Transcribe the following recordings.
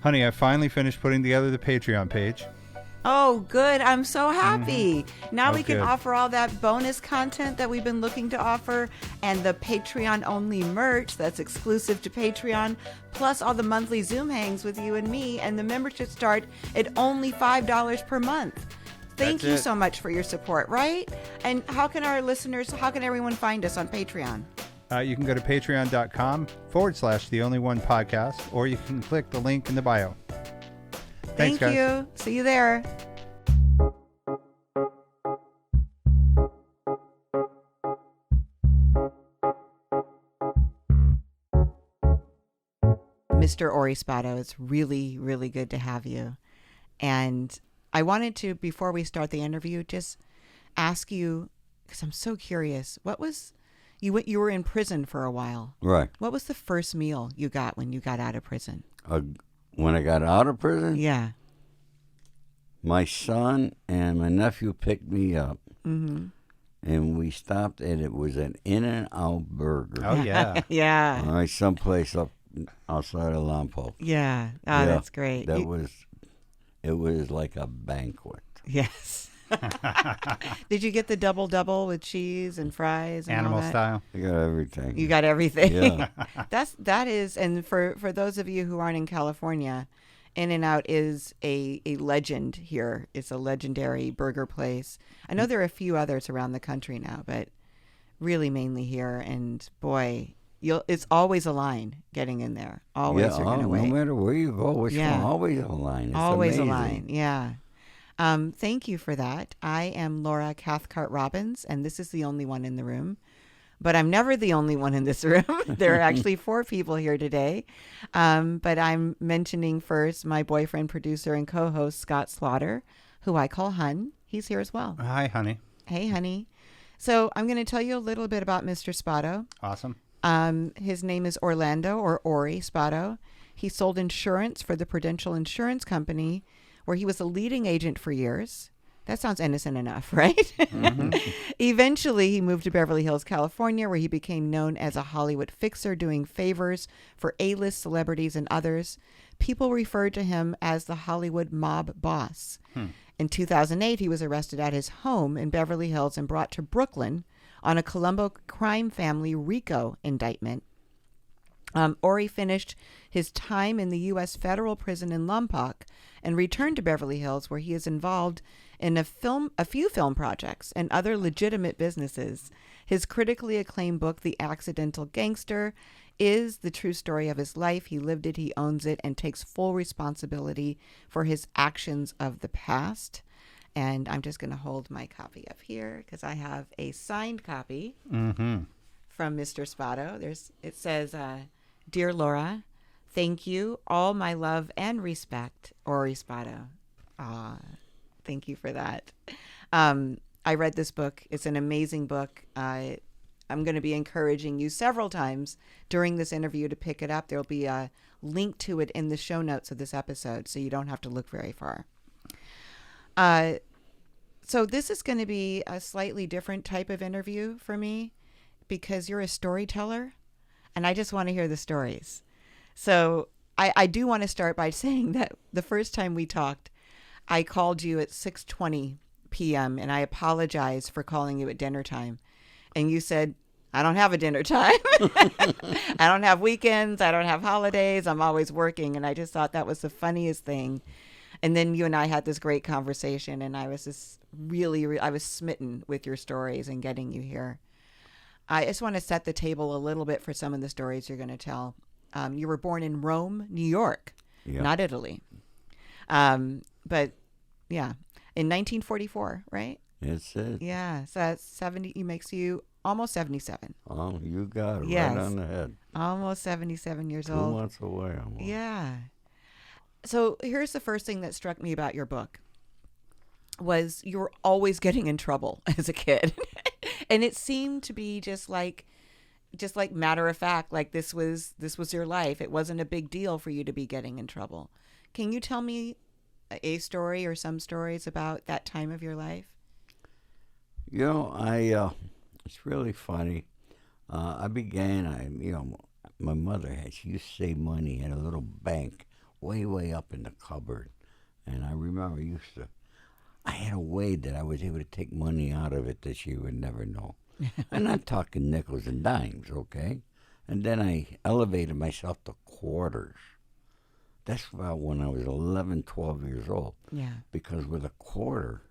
Honey, I finally finished putting together the Patreon page. Oh, good. I'm so happy. Now we can good. offer all that bonus content that we've been looking to offer and the Patreon only merch that's exclusive to Patreon, plus all the monthly Zoom hangs with you and me, and the membership start at only $5 per month. Thank you so much for your support, right? And how can everyone find us on Patreon? You can go to patreon.com/The Only One Podcast, or you can click the link in the bio. Thanks, Thank guys. you. See you there. Mr. Ori Spado, it's really, really good to have you. And I wanted to, before we start the interview, just ask you, because I'm so curious, you were in prison for a while. Right. What was the first meal you got when you got out of prison? When I got out of prison? Yeah. My son and my nephew picked me up, and we stopped, and it was an In-N-Out burger. Oh, yeah. Yeah. All right, someplace up outside of Lompoc. Yeah. Oh, Yeah, that's great. It was like a banquet. Yes. Did you get the double with cheese and fries and Animal all that? style. I got everything. You got everything. Yeah. that is, and for those of you who aren't in California, In-N-Out is a legend here. It's a legendary burger place. I know there are a few others around the country now, but really mainly here. And boy, it's always a line getting in there. Always you're going to wait. No matter where you go, it's always a line. It's always amazing. a line, yeah. Thank you for that. I am Laura Cathcart Robbins, and this is the only one in the room. But I'm never the only one in this room. There are actually 4 people here today. But I'm mentioning first my boyfriend, producer, and co-host, Scott Slaughter, who I call Hun. He's here as well. Hi, honey. Hey, honey. So I'm going to tell you a little bit about Mr. Spado. Awesome. His name is Orlando, or Ori Spado. He sold insurance for the Prudential Insurance Company, where he was a leading agent for years. That sounds innocent enough, right? Mm-hmm. Eventually, he moved to Beverly Hills, California, where he became known as a Hollywood fixer, doing favors for A-list celebrities and others. People referred to him as the Hollywood mob boss. In 2008, he was arrested at his home in Beverly Hills and brought to Brooklyn on a Colombo crime family RICO indictment. Ori finished his time in the U.S. federal prison in Lompoc and returned to Beverly Hills, where he is involved in a few film projects and other legitimate businesses. His critically acclaimed book, The Accidental Gangster, is the true story of his life. He lived it, he owns it, and takes full responsibility for his actions of the past. And I'm just going to hold my copy up here because I have a signed copy from Mr. Spado. It says, Dear Laura, thank you. All my love and respect, Ori Spado. Thank you for that. I read this book. It's an amazing book. I'm going to be encouraging you several times during this interview to pick it up. There'll be a link to it in the show notes of this episode, so you don't have to look very far. So this is going to be a slightly different type of interview for me because you're a storyteller, and I just want to hear the stories. So I do want to start by saying that the first time we talked, I called you at 6:20 p.m. and I apologize for calling you at dinner time. And you said, I don't have a dinner time. I don't have weekends. I don't have holidays. I'm always working. And I just thought that was the funniest thing. And then you and I had this great conversation, and I was just I was smitten with your stories and getting you here. I just want to set the table a little bit for some of the stories you're going to tell. You were born in Rome, New York, not Italy. But yeah, in 1944, right? That's it. Yeah, so that's 70. It makes you almost 77. Oh, you got it Yes. right on the head. Almost 77 years 2 old. months away. Almost. Yeah. So here's the first thing that struck me about your book was you were always getting in trouble as a kid. And it seemed to be just like matter of fact, like this was your life. It wasn't a big deal for you to be getting in trouble. Can you tell me a story or some stories about that time of your life? You know, it's really funny. My mother she used to save money at a little bank way, way up in the cupboard. And I remember I had a way that I was able to take money out of it that she would never know. I'm not talking nickels and dimes, okay? And then I elevated myself to quarters. That's about when I was 11, 12 years old. Yeah. Because with a quarter,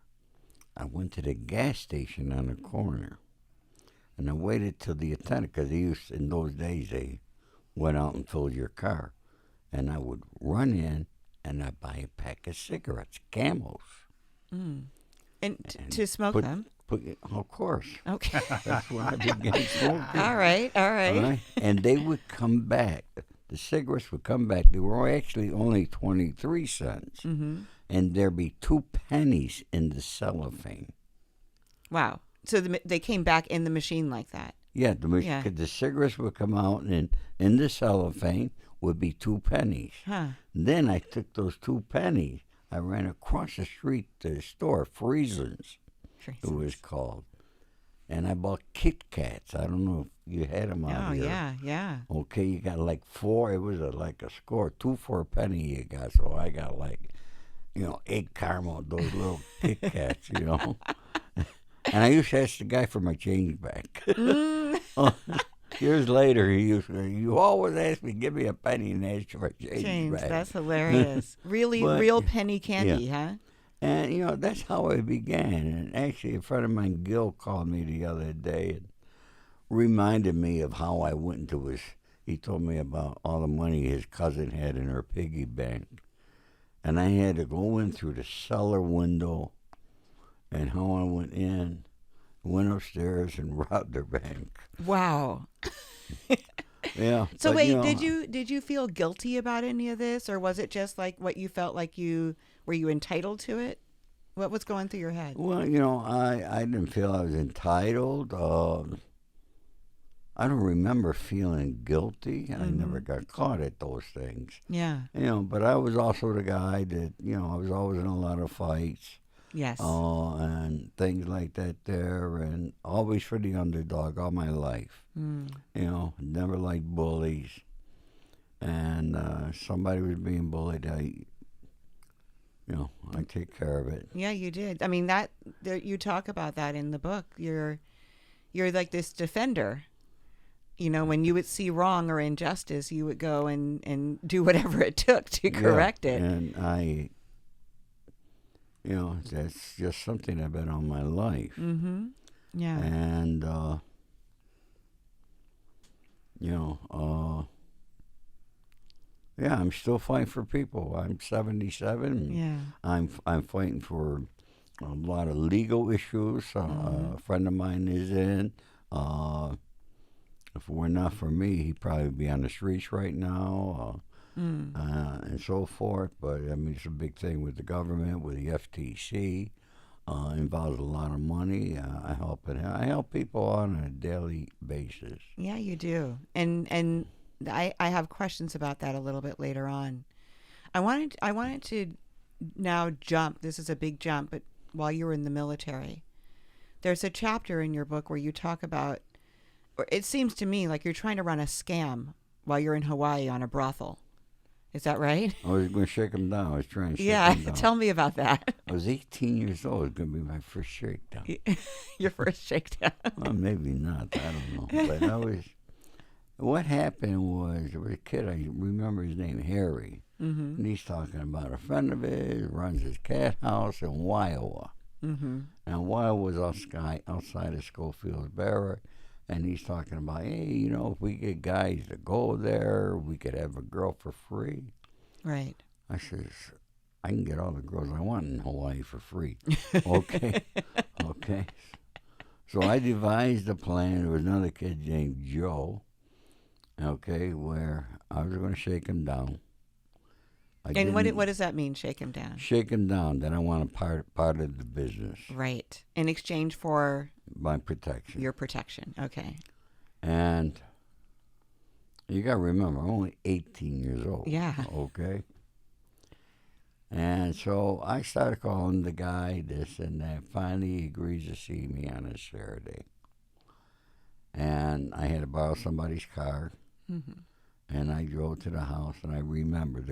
I went to the gas station on the corner. And I waited till the attendant, because in those days, they went out and filled your car. And I would run in and I'd buy a pack of cigarettes, Camels. Mm. And to smoke them? Of course. Okay. That's when I began smoking. All right. And they would come back. The cigarettes would come back. They were actually only 23 cents. Mm-hmm. And there'd be 2 pennies in the cellophane. Wow. So they came back in the machine like that? Yeah, the cigarettes would come out, and in the cellophane would be 2 pennies. Huh. Then I took those 2 pennies. I ran across the street to the store, Franzais, it was called. And I bought Kit Kats. I don't know if you had them out here. Oh, yeah. Okay, you got like 4. It was like a score. 2 for a penny you got. So I got 8 caramel, those little Kit Kats, And I used to ask the guy for my change back. Years later, you always ask me, give me a penny and ask for change back. That's hilarious. Real penny candy, huh? And, that's how it began. And actually, a friend of mine, Gil, called me the other day and reminded me of how I went into he told me about all the money his cousin had in her piggy bank. And I had to go in through the cellar window, and how I went upstairs and robbed their bank. Wow. Yeah. So wait, did you feel guilty about any of this, or was it just like what you felt like were you entitled to it? What was going through your head? Well, I didn't feel I was entitled. I don't remember feeling guilty. Mm-hmm. I never got caught at those things. Yeah. But I was also the guy that, I was always in a lot of fights. Yes. And things like that there, and always for the underdog all my life. Mm. Never liked bullies. And somebody was being bullied, I take care of it. Yeah, you did. I mean, you talk about that in the book. You're like this defender. When you would see wrong or injustice, you would go and do whatever it took to correct it. And I, that's just something I've been on my life. Mm-hmm. Yeah. And, I'm still fighting for people. I'm 77. Yeah. I'm fighting for a lot of legal issues. A friend of mine is in. If it were not for me, he'd probably be on the streets right now, and so forth. But, it's a big thing with the government, with the FTC. Involves a lot of money. I help people on a daily basis. Yeah, you do. And I have questions about that a little bit later on. I wanted to now jump. This is a big jump, but while you were in the military, there's a chapter in your book where you talk about, or it seems to me like you're trying to run a scam while you're in Hawaii on a brothel. Is that right? I was going to shake them down. I was trying to shake them down. Yeah, tell me about that. I was 18 years old. It was going to be my first shakedown. Your first shakedown. Well, maybe not. I don't know. But what happened was, there was a kid, I remember his name, Harry. Mm-hmm. And he's talking about a friend of his, runs his cat house in Waiawa. Mm-hmm. And Waiawa was outside of Schofield's Barrack. And he's talking about, hey, if we get guys to go there, we could have a girl for free. Right. I says, I can get all the girls I want in Hawaii for free. Okay. Okay. So I devised a plan. There was another kid named Joe, where I was going to shake him down. And what does that mean, shake him down? Shake him down. Then I want a part of the business. Right. In exchange for? My protection. Your protection. Okay. And you got to remember, I'm only 18 years old. Yeah. Okay. And so I started calling the guy this and that. Finally, he agrees to see me on a Saturday. And I had to borrow somebody's car. Mm-hmm. And I drove to the house, and I remember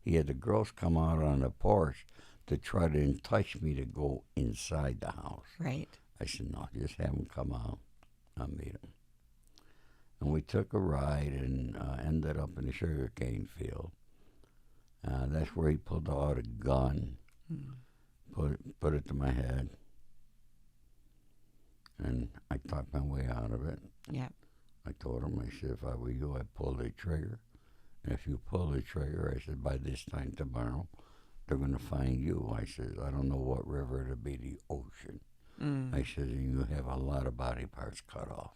he had the girls come out on the porch to try to entice me to go inside the house. Right. I said, no, just have them come out. I'll meet them. And we took a ride and ended up in the sugarcane field. That's where he pulled out a gun, put it to my head, and I talked my way out of it. Yeah. I told him, I said, if I were you, I'd pull the trigger. And if you pull the trigger, I said, by this time tomorrow, they're going to find you. I said, I don't know what river it'll be, the ocean. I said, and you have a lot of body parts cut off.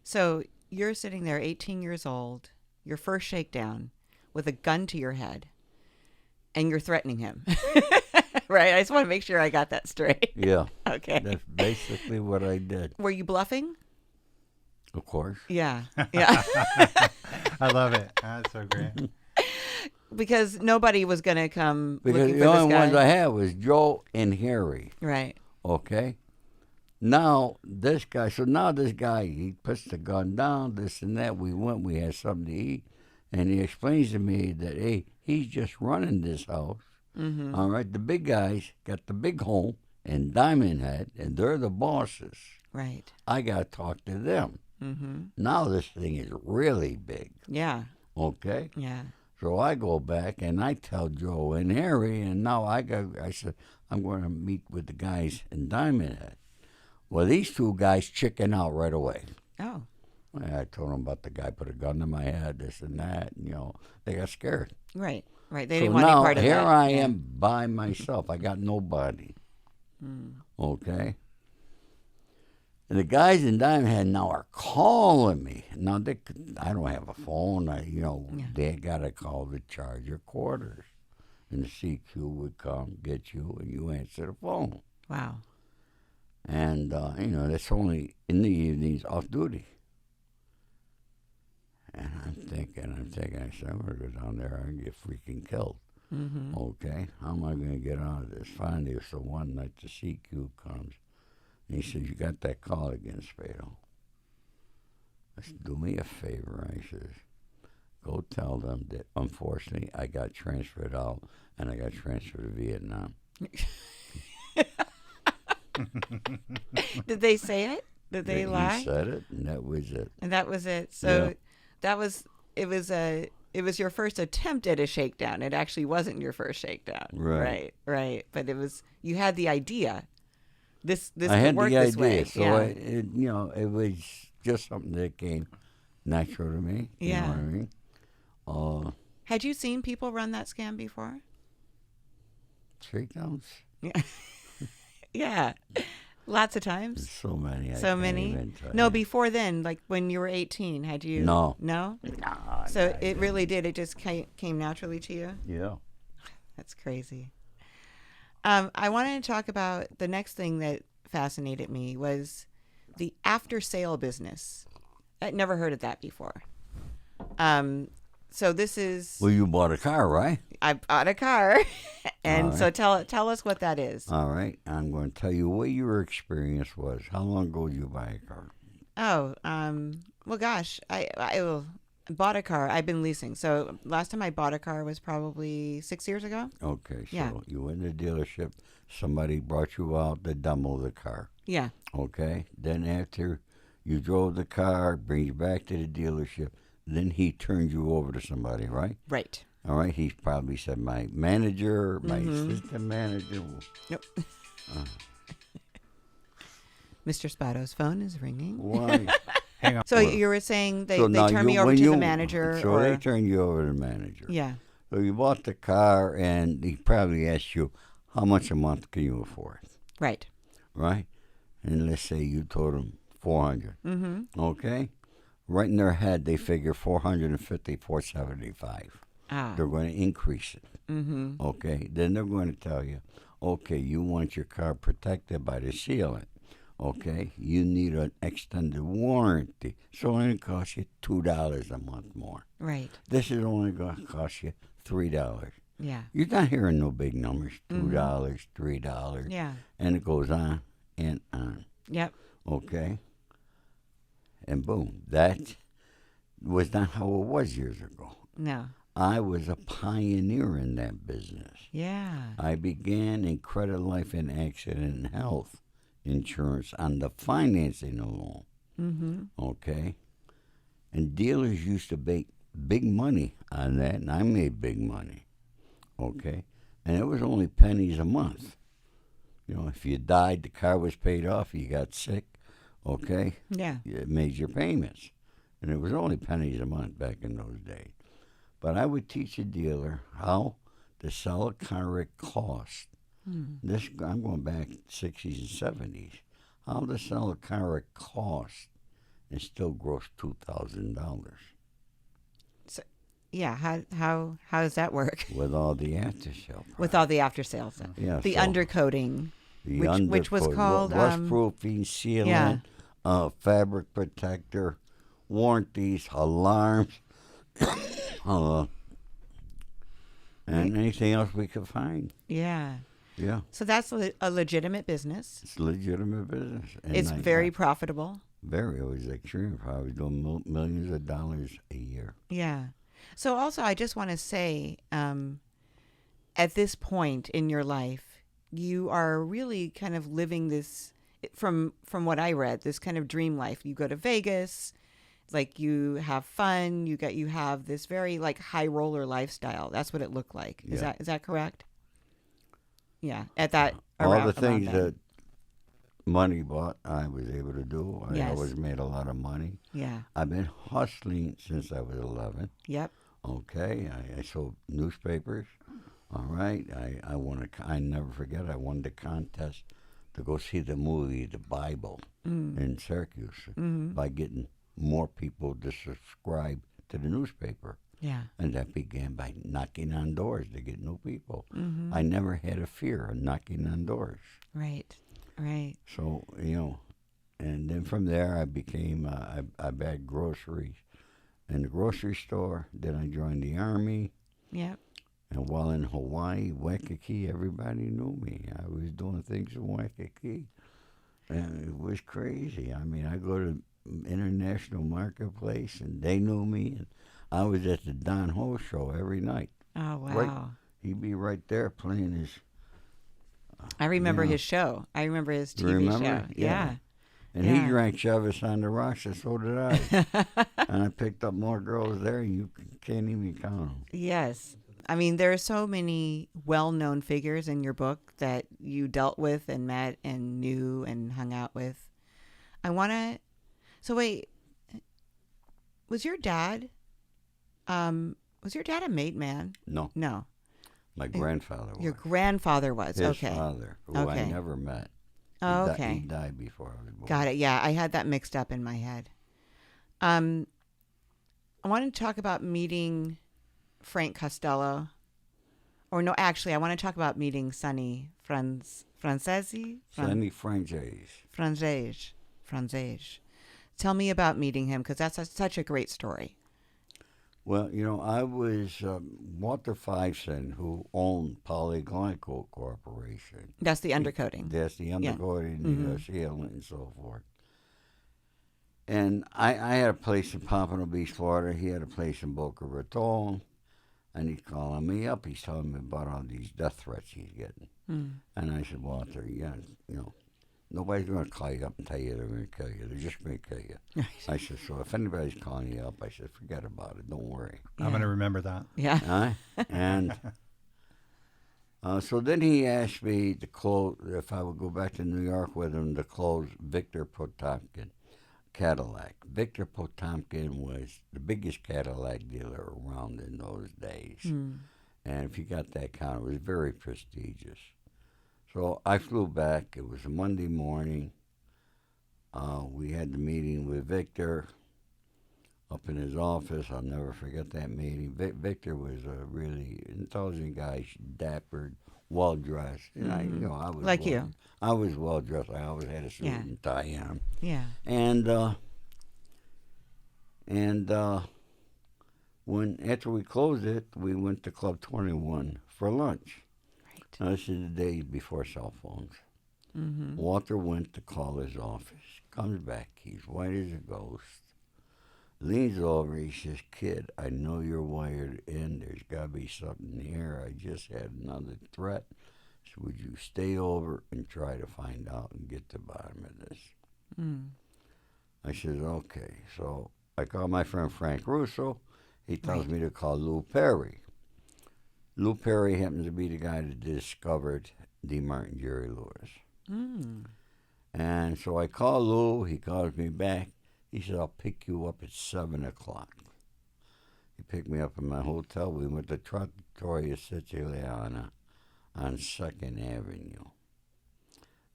So you're sitting there, 18 years old, your first shakedown, with a gun to your head, and you're threatening him. Right? I just want to make sure I got that straight. Yeah. Okay. That's basically what I did. Were you bluffing? Of course. Yeah. Yeah. I love it. That's so great. Because nobody was going to come Because looking the for this only guy. ones I had was Joe and Harry. Right. Okay? Now, this guy, he puts the gun down, this and that. We had something to eat. And he explains to me that, hey, he's just running this house. Mm-hmm. All right? The big guys got the big home in Diamond Head, and they're the bosses. Right. I got to talk to them. Mm-hmm. Now this thing is really big. Yeah. Okay? Yeah. So I go back and I tell Joe and Harry, and now I said, I'm going to meet with the guys in Diamond Head. Well, these two guys chicken out right away. Oh. I told them about the guy put a gun to my head, this and that, and, they got scared. Right. Right. They So didn't want any now part of that. here I am by myself. I got nobody. Okay? And the guys in Diamond Head now are calling me. Now, I don't have a phone. They got to call the charger quarters. And the CQ would come get you, and you answer the phone. Wow. And, that's only in the evenings off duty. And I'm thinking, I said, I'm going to go down there and get freaking killed. Mm-hmm. Okay? How am I going to get out of this? Finally, so one night the CQ comes. And he says, you got that call again, Spado. I said, do me a favor. I says, go tell them that, unfortunately, I got transferred out, and I got transferred to Vietnam. Did they say it? Did they lie? He said it, and that was it. And that was it. So it was your first attempt at a shakedown. It actually wasn't your first shakedown. Right. Right. But you had the idea. This I could had work the this idea, way. so Yeah. it was just something that came natural to me. Yeah. You know what I mean? Had you seen people run that scam before? Shakedowns? Yeah. Yeah. Lots of times. There's so many. So many? No, before then, like when you were 18, had you? No. No? No. So it really did. It just came naturally to you? Yeah. That's crazy. I wanted to talk about the next thing that fascinated me was the after sale business. I'd never heard of that before. So this is. Well, you bought a car, right? I bought a car, and All so tell us what that is. All right. I'm going to tell you what your experience was. How long ago did you buy a car? Oh, well, gosh, I bought a car. I've been leasing. So last time I bought a car was probably 6 years ago. Okay. So Yeah. you went to the dealership. Somebody brought you out to demo the car. Yeah. Okay. Then after you drove the car, brings you back to the dealership, then he turned you over to somebody, right? Right. All right. He probably said, my manager, my assistant manager. Nope. Mr. Spado's phone is ringing. Why? Hang on. So you were saying they now turned me over to the manager? So or... they turned you over to the manager. Yeah. So you bought the car, and he probably asked you, how much a month can you afford? Right. Right? And let's say you told him $400. Mm-hmm. Okay? Right in their head, they figure $450, $475. Ah. They're going to increase it. Mm-hmm. Okay? Then they're going to tell you, okay, you want your car protected by the sealant. Okay? You need an extended warranty. So it's only going to cost you $2 a month more. Right. This is only going to cost you $3. Yeah. You're not hearing no big numbers. $2, $3. Yeah. And it goes on and on. Yep. Okay? And boom. That was not how it was years ago. No. I was a pioneer in that business. Yeah. I began in credit life and accident and health insurance on the financing alone. Mm-hmm. Okay? And dealers used to make big money on that, and I made big money. Okay? And it was only pennies a month. You know, if you died, the car was paid off, you got sick, okay? Yeah. It made your payments. And it was only pennies a month back in those days. But I would teach a dealer how to sell a car at cost. This, I'm going back 60s and 70s. How to sell a car at cost and still gross $2,000 So, yeah. How does that work? with all the after sale. With all the after sales stuff. Yeah, The so undercoating. the which was undercoat, called, rust-proofing, sealant, fabric protector, warranties, alarms, and anything else we could find. Yeah. Yeah, So that's a legitimate business. it's legitimate business. And It's very profitable. Very. It was extreme. I was doing millions of dollars a year. Yeah. So also, I just want to say, at this point in your life, you are really kind of living this, from what I read, this kind of dream life. You go to Vegas, like you have fun. You have this very like high roller lifestyle. That's what it looked like. Is Yeah. that correct? Yeah. At that All around, the things around that money bought, I was able to do. I Yes. always made a lot of money. Yeah. I've been hustling since I was 11. Yep. Okay, I sold newspapers. All right, I won I never forget. I won the contest to go see the movie The Bible in Syracuse by getting more people to subscribe to the newspaper. Yeah. And that began by knocking on doors to get new people. I never had a fear of knocking on doors. Right. Right. So, you know, and then from there I became, I bagged groceries in the grocery store. Then I joined the Army. Yep. And while in Hawaii, Waikiki, everybody knew me. I was doing things in Waikiki. And it was crazy. I mean, I go to international marketplace and they knew me. And I was at the Don Ho show every night. Oh, wow. Right. He'd be right there playing his. I remember Yeah. his show. I remember his TV Remember? show. Yeah. And Yeah. he drank Chevis on the rocks, and so did I. And I picked up more girls there. You can't even count them. Yes. I mean, there are so many well-known figures in your book that you dealt with and met and knew and hung out with. So wait, was your dad a made man? No, No. my grandfather was. Your grandfather was. His Okay. father, who I Okay. never met. Oh, He okay. died before I was born. Got it. Yeah, I had that mixed up in my head. I want to talk about meeting Frank Costello. Or no, actually, I want to talk about meeting Sonny Franzais? Sonny Franzais. Franzais. Tell me about meeting him, because that's such a great story. Well, you know, I was Walter Fiveson, who owned Polyglycol Corporation. That's the undercoating. That's the undercoating, the sealant, and so forth. And I had a place in Pompano Beach, Florida. He had a place in Boca Raton. And he's calling me up. He's telling me about all these death threats he's getting. And I said, Walter, yeah, you know, nobody's going to call you up and tell you they're going to kill you. They're just going to kill you. I said, so if anybody's calling you up, I said, forget about it. Don't worry. I'm going to remember that. Yeah. And so then he asked me to close, if I would go back to New York with him, to close Victor Potomkin Cadillac. Victor Potomkin was the biggest Cadillac dealer around in those days. And if you got that count, it was very prestigious. So I flew back. It was a Monday morning. We had the meeting with Victor up in his office. I'll never forget that meeting. Victor was a really intelligent guy, dapper, well-dressed. And I was Like you. I was well-dressed. I always had a suit and tie on. Yeah. And when after we closed it, we went to Club 21 for lunch. Right. Now, this is the days before cell phones. Walter went to call his office. Comes back. He's white as a ghost. Leans over, he says, "Kid, I know you're wired in. There's got to be something here. I just had another threat. So would you stay over and try to find out and get to the bottom of this?" I says, "Okay." So I call my friend Frank Russo. He tells me to call Lou Perry. Lou Perry happens to be the guy that discovered D. Martin Jerry Lewis. And so I call Lou. He calls me back. He said, "I'll pick you up at 7 o'clock. He picked me up in my hotel. We went to Trattoria Siciliana on 2nd Avenue.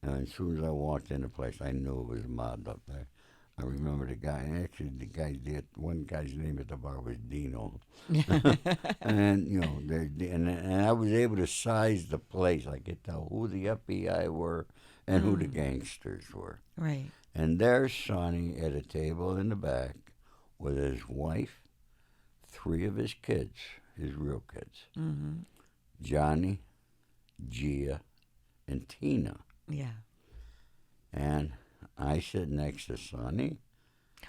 And as soon as I walked in the place, I knew it was mobbed up there. I remember the guy. Actually, one guy's name at the bar was Dino. And, you know, and I was able to size the place. I could tell who the FBI were and who the gangsters were. Right. And there's Sonny at a table in the back with his wife, 3 of his kids, his real kids. Johnny, Gia, and Tina. Yeah. And I sit next to Sonny.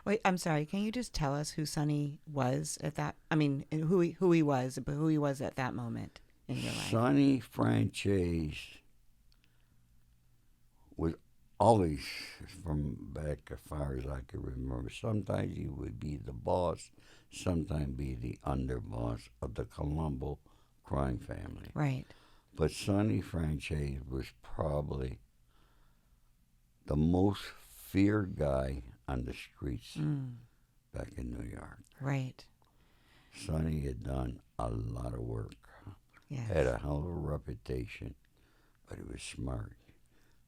Wait, I'm sorry. Can you just tell us who Sonny was at that? I mean, who he was, but who he was at that moment in your life? Sonny Franzais was always, from back as far as I could remember, sometimes he would be the boss, sometimes be the underboss of the Colombo crime family. Right. But Sonny Franzais was probably the most feared guy on the streets back in New York. Right. Sonny had done a lot of work. Yes. Had a hell of a reputation, but he was smart.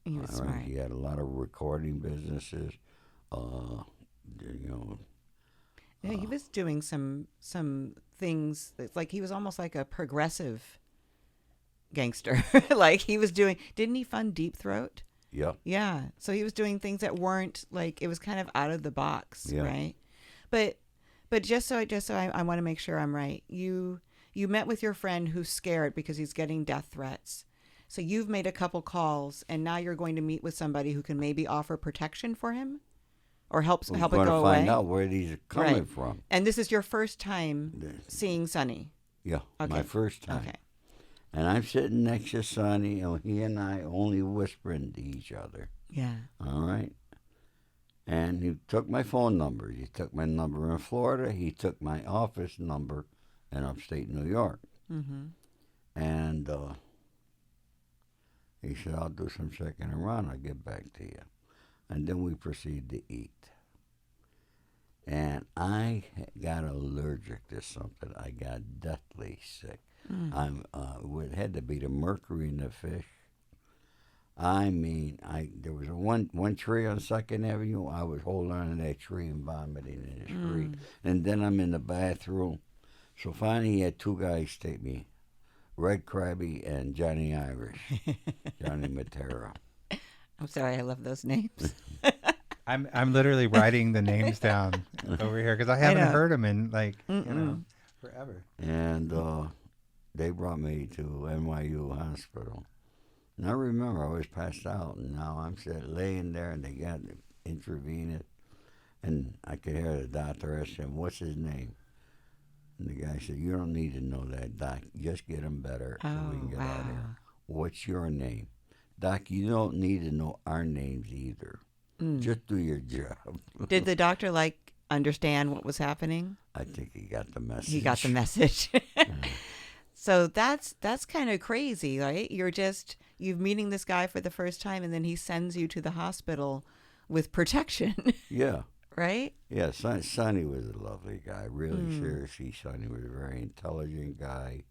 He was smart. He had a lot of recording businesses. You know. Yeah, he was doing some things that's like he was almost like a progressive gangster. Like he was doing. Didn't he fund Deep Throat? Yep. Yeah. So he was doing things that weren't like it was kind of out of the box, right? But just so I want to make sure I'm right. You met with your friend who's scared because he's getting death threats. So you've made a couple calls, and now you're going to meet with somebody who can maybe offer protection for him, or help it go away. We're going to find out where these are coming from. And this is your first time seeing Sonny. Yeah, Okay. My first time. Okay. And I'm sitting next to Sonny, and he and I only whispering to each other. Yeah. All right. And he took my phone number. He took my number in Florida. He took my office number in upstate New York. And he said, "I'll do some checking around. I'll get back to you." And then we proceed to eat. And I got allergic to something. I got deathly sick. It had to be the mercury in the fish. I mean, there was one tree on 2nd Avenue. I was holding on to that tree and vomiting in the street. And then I'm in the bathroom. So finally he had 2 guys take me, Red Krabby and Johnny Irish, Johnny Matera. I'm sorry, I love those names. I'm literally writing the names down over here because I haven't heard them in forever. And they brought me to NYU Hospital. And I remember I was passed out, and now I'm laying there, and they got intravenous, and I could hear the doctor ask him, "What's his name?" And the guy said, "You don't need to know that, Doc. Just get him better so we can get out of here." "What's your name?" "Doc, you don't need to know our names either. Just do your job." Did the doctor understand what was happening? I think he got the message. He got the message. So that's kind of crazy, right? You're meeting this guy for the first time, and then he sends you to the hospital with protection. Yeah. Right? Yeah, Sonny was a lovely guy. Really, seriously, Sonny was a very intelligent guy.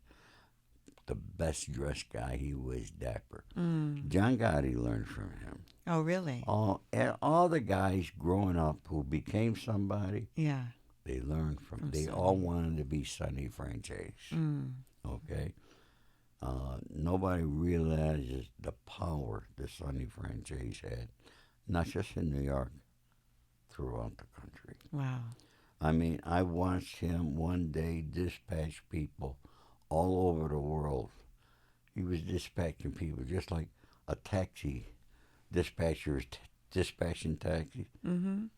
The best dressed guy. He was dapper. John Gotti learned from him. Oh, really? All the guys growing up who became somebody, they learned from. They all wanted to be Sonny Franzais. Okay? Nobody realizes the power that Sonny Franzais had, not just in New York, throughout the country. Wow. I mean, I watched him one day dispatch people all over the world. He was dispatching people just like a taxi dispatcher is dispatching taxis.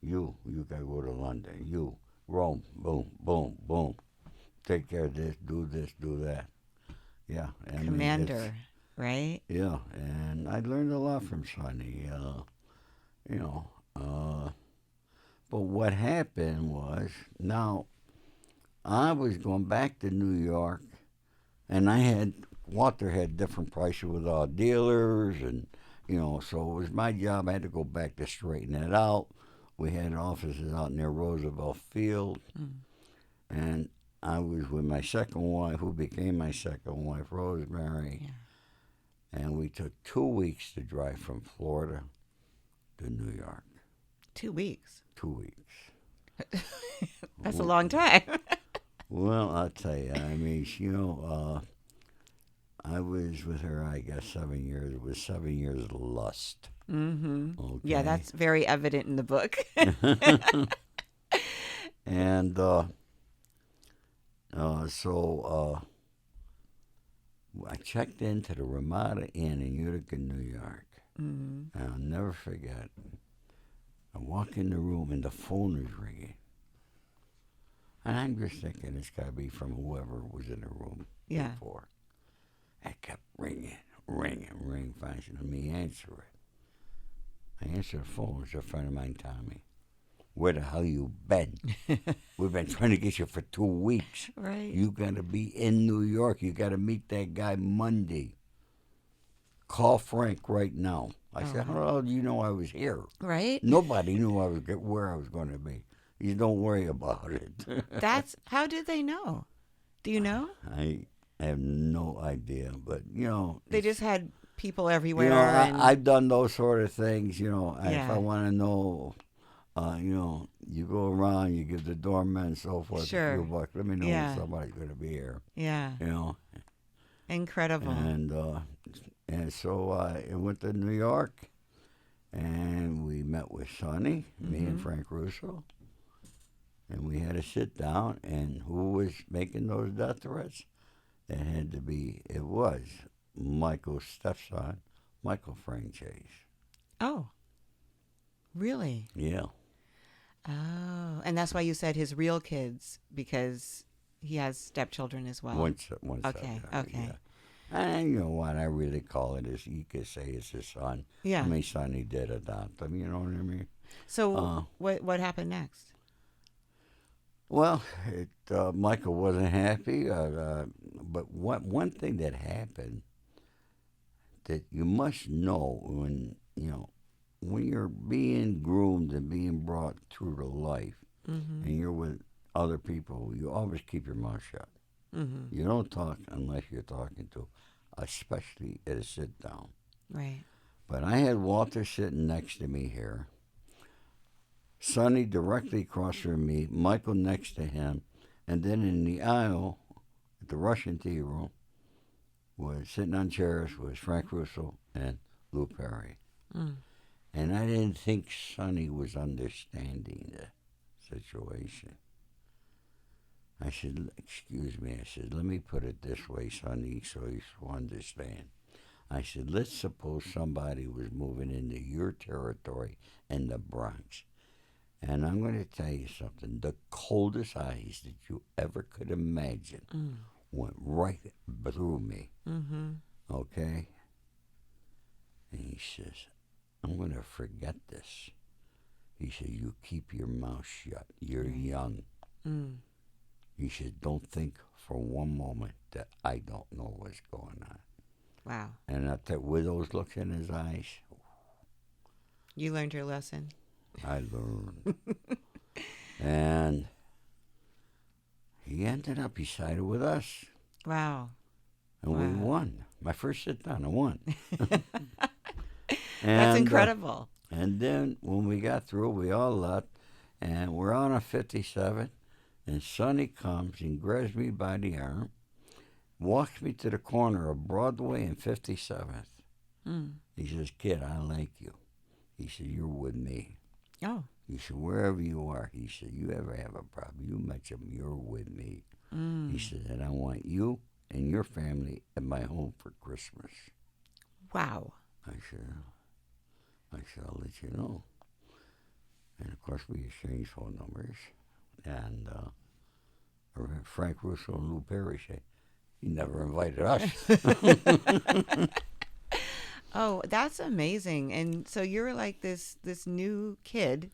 You got to go to London. You roam, boom, boom, boom. Take care of this, do that. Yeah. I mean, Commander, right? yeah, and I learned a lot from Sonny. You know, but what happened was, now I was going back to New York, and Walter had different prices with our dealers, and so it was my job. I had to go back to straighten it out. We had offices out near Roosevelt Field, and I was with my second wife, who became my second wife, Rosemary, and we took 2 weeks to drive from Florida to New York. 2 weeks. 2 weeks. That's a long time. Well, I'll tell you. I mean, I was with her, I guess, 7 years. It was 7 years of lust. Mm-hmm. Okay. Yeah, that's very evident in the book. And so I checked into the Ramada Inn in Utica, New York. And I'll never forget. I walk in the room and the phone is ringing. And I'm just thinking it's got to be from whoever was in the room before. It kept ringing. Finally, let me answer it. I answer the phone. It's a friend of mine, Tommy. Where the hell you been? We've been trying to get you for 2 weeks. Right. You got to be in New York. You got to meet that guy Monday. Call Frank right now. I said, how the hell do you know I was here? Right. Nobody knew where I was going to be. You don't worry about it. How did they know? Do you know? I have no idea, but They just had people everywhere. I've done those sort of things. If I want to know, you go around, you give the doorman and so forth Sure. a few bucks. Let me know when somebody's going to be here. Yeah. Incredible. And so I went to New York, and we met with Sonny, me and Frank Russo. And we had to sit down, and who was making those death threats? It was Michael's stepson, Michael Franzais. Oh, really? Yeah. Oh, and that's why you said his real kids, because he has stepchildren as well. One Okay, stepson, okay. yeah. And you know what I really call it is, you could say it's his son. Yeah. I mean, Sonny did adopt him, you know what I mean? So what happened next? Well, Michael wasn't happy, but one thing that happened that you must know when you're being groomed and being brought through to life, and you're with other people, you always keep your mouth shut. You don't talk unless you're talking to, especially at a sit down. Right. But I had Walter sitting next to me here. Sonny directly across from me, Michael next to him, and then in the aisle at the Russian tea room was sitting on chairs was Frank Russo and Lou Perry. And I didn't think Sonny was understanding the situation. I said, excuse me, let me put it this way, Sonny, so you understand. I said, let's suppose somebody was moving into your territory in the Bronx. And I'm going to tell you something. The coldest eyes that you ever could imagine went right through me. Okay? And he says, I'm going to forget this. He said, you keep your mouth shut. You're young. He said, don't think for one moment that I don't know what's going on. Wow. And I thought, with those looks in his eyes, You learned your lesson. I learned. And he ended up, he sided with us. Wow. And we won. My first sit down, I won. That's incredible. And then when we got through, we all left, and we're on a 57, and Sonny comes and grabs me by the arm, walks me to the corner of Broadway and 57th. He says, kid, I like you. He said, you're with me. Oh. He said, wherever you are, he said, you ever have a problem, you mention you're with me. He said, and I want you and your family at my home for Christmas. Wow. I said, I'll let you know. And of course, we exchanged phone numbers. And Frank Russo and Lou Perry say, he never invited us. Oh, that's amazing. And so you're like this new kid,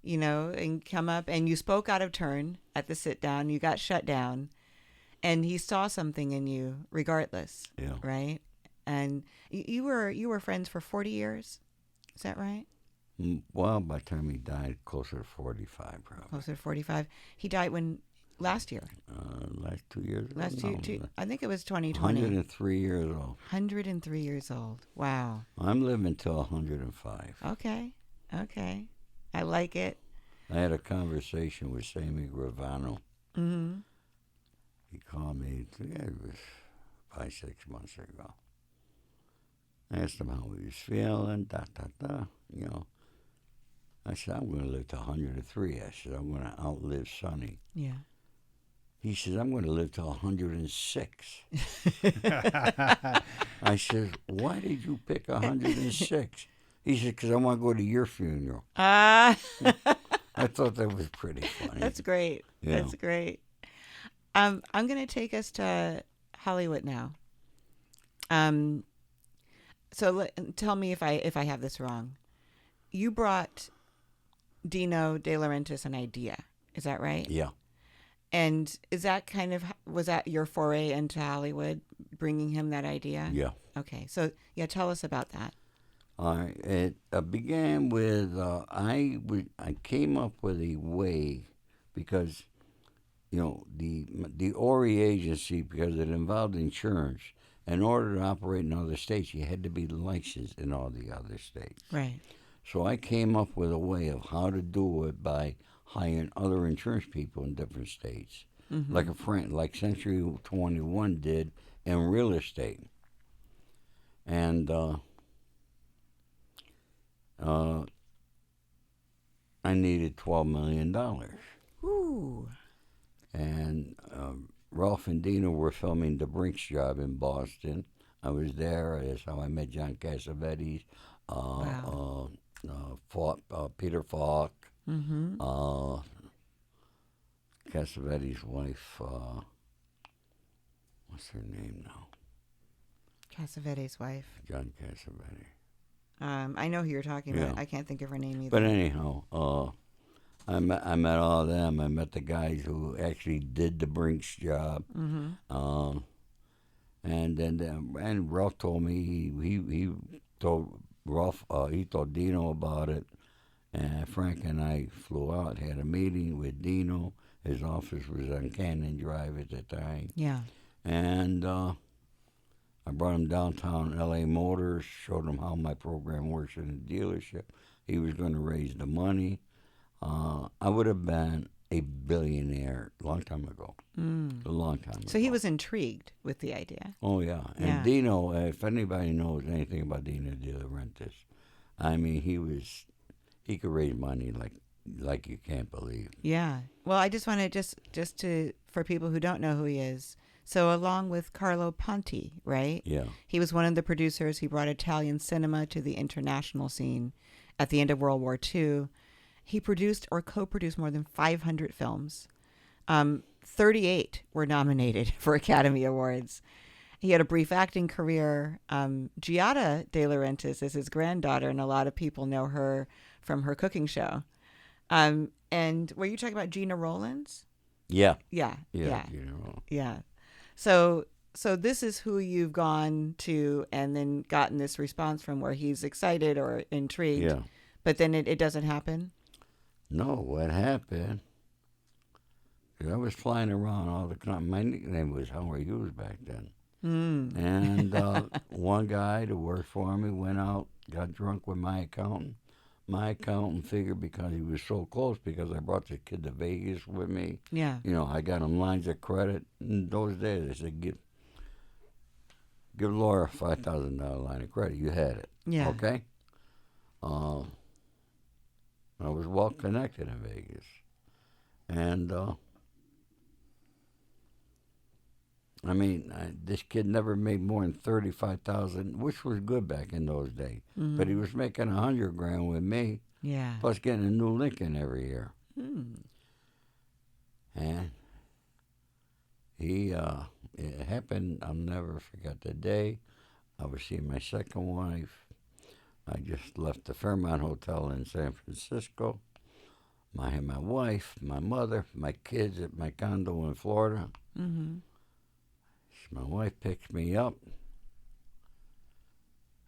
you know, and come up and you spoke out of turn at the sit down. You got shut down, and he saw something in you regardless. Yeah. Right? And you were friends for 40 years. Is that right? Well, by the time he died, closer to 45, probably. Closer to 45. He died when? Last year. Last 2 years ago? Last two, I think it was 2020. 103 years old. 103 years old. Wow. I'm living till 105. Okay. I like it. I had a conversation with Sammy Gravano. Mm-hmm. He called me, it was 5-6 months ago. I asked him how he was feeling, you know. I said, I'm going to live to 103. I said, I'm going to outlive Sonny. Yeah. He says, I'm going to live to 106. I said, why did you pick 106? He said, because I want to go to your funeral. I thought that was pretty funny. That's great. Yeah. That's great. I'm going to take us to Hollywood now. So tell me if I have this wrong. You brought Dino De Laurentiis an idea. Is that right? Yeah. And is that was that your foray into Hollywood, bringing him that idea? Yeah. Okay. So, yeah, tell us about that. It began with, I came up with a way because, you know, the Ori agency, because it involved insurance, in order to operate in other states, you had to be licensed in all the other states. Right. So I came up with a way of how to do it by hiring other insurance people in different states, mm-hmm. like Century 21 did in real estate. And I needed $12 million. Ooh. And Ralph and Dino were filming The Brinks Job in Boston. I was there. That's how I met John Cassavetes. Wow. Peter Falk. Mm-hmm. Cassavetes' wife, what's her name now? Cassavetes' wife. John Cassavetes. I know who you're talking about. Yeah. I can't think of her name either. But anyhow, I met all of them. I met the guys who actually did the Brinks Job. Mm-hmm. And then and Ralph told me he told Ralph he told Dino about it. And Frank and I flew out, had a meeting with Dino. His office was on Cannon Drive at the time. Yeah. And I brought him downtown L.A. Motors, showed him how my program works in the dealership. He was going to raise the money. I would have been a billionaire a long time ago. A long time ago. So he was intrigued with the idea. Oh, yeah. And Yeah. Dino, if anybody knows anything about Dino De Laurentiis, I mean, he could raise money like you can't believe. Yeah. Well, I just want to just to for people who don't know who he is. So along with Carlo Ponti, right? Yeah. He was one of the producers. He brought Italian cinema to the international scene at the end of World War II. He produced or co-produced more than 500 films. 38 were nominated for Academy Awards. He had a brief acting career. Giada De Laurentiis is his granddaughter, and a lot of people know her from her cooking show. And were you talking about Gina Rollins? Yeah. Yeah. Yeah. You know. Yeah. So this is who you've gone to and then gotten this response from where he's excited or intrigued. Yeah. But then it doesn't happen? No, what happened, 'cause I was flying around all the time. My nickname was Howard Hughes back then. And one guy that worked for me went out, got drunk with my accountant. My accountant figured because he was so close, because I brought the kid to Vegas with me. Yeah. You know, I got him lines of credit. In those days, they said, give Laura a $5,000 line of credit. You had it. Yeah. Okay? I was well connected in Vegas. And, I mean, this kid never made more than $35,000, which was good back in those days. Mm-hmm. But he was making $100,000 with me, Yeah. plus getting a new Lincoln every year. And it happened, I'll never forget the day. I was seeing my second wife. I just left the Fairmont Hotel in San Francisco. I had my wife, my mother, my kids at my condo in Florida. Mm-hmm. My wife picks me up